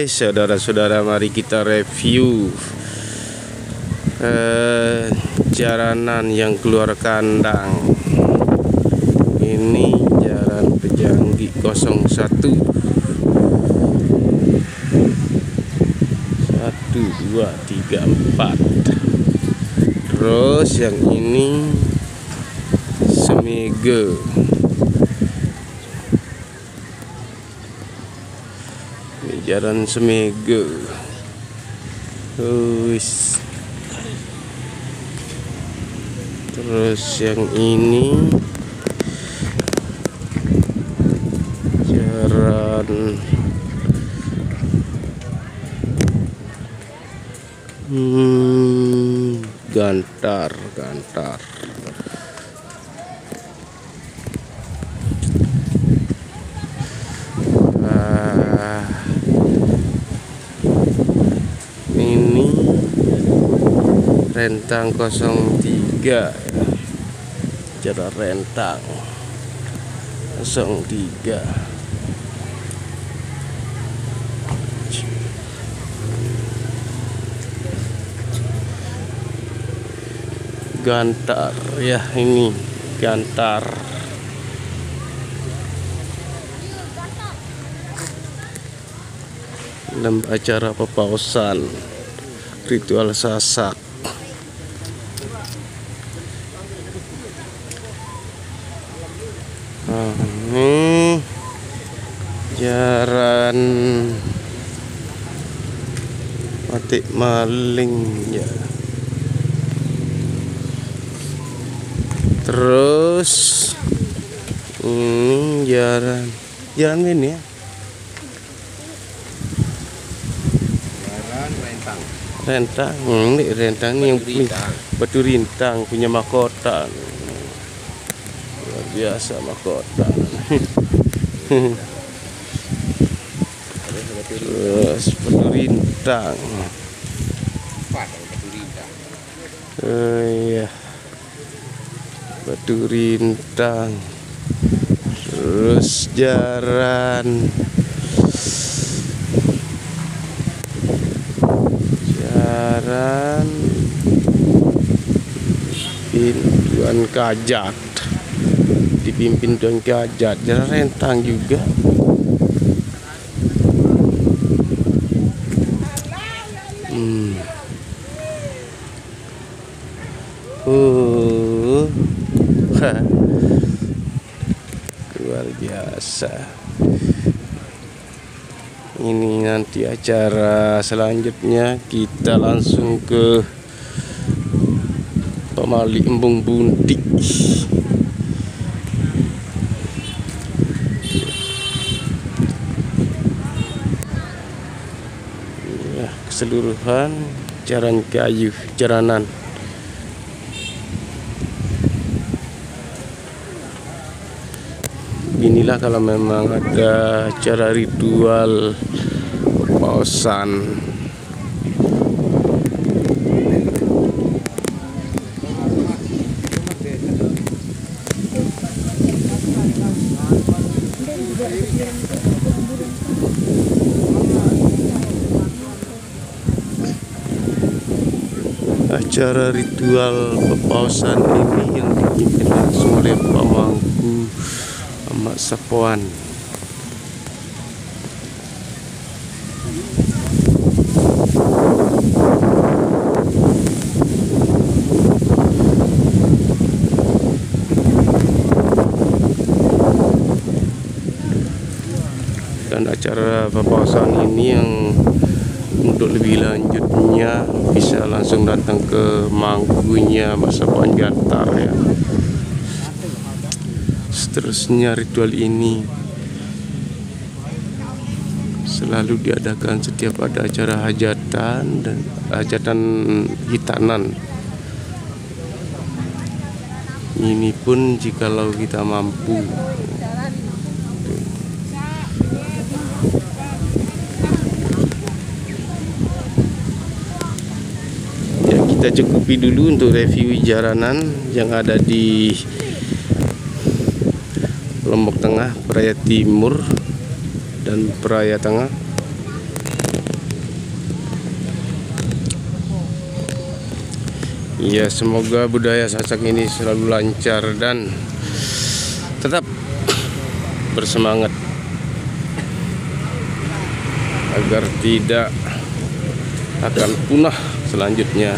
Oke, saudara-saudara, mari kita review jaranan yang keluar kandang. Ini jaran pejanggi 01 1, 2, 3, 4. Terus yang ini semege. Ini jaran semege. Terus yang ini jaran gantar. Ini rentang 03 ya. Jaran rentang 03. Gantar ya, ini gantar. Dalam acara pepausan ritual Sasak. Ini jaran batik maling ya. Terus ini jaran ini ya. Rentang, ini rentang yang batu rintang punya mahkota. Luar biasa mahkota. Terus batu rintang. Iya, batu rintang. Terus jaran Tuan Kajat, dipimpin Tuan Kajat. Jaran rentang juga. Luar biasa. Ini nanti acara selanjutnya kita langsung ke Pemali Embung Buntik. Ya, keseluruhan jaran kayu, jaranan. Inilah kalau memang ada acara ritual pepausan. Acara ritual pepausan ini yang dipimpin langsung oleh pemangku Amat Sapuan. Dan acara pepausan ini yang untuk lebih lanjutnya bisa langsung datang ke mangkunya Mas Sapuan Gantar ya. Seterusnya ritual ini selalu diadakan setiap ada acara hajatan dan hajatan hitanan. Ini pun jikalau kita mampu. Ya, kita cukupi dulu untuk review jaranan yang ada di Lombok Tengah, Praia Timur dan Praia Tengah. Ya, semoga budaya Sasak ini selalu lancar dan tetap bersemangat agar tidak akan punah selanjutnya.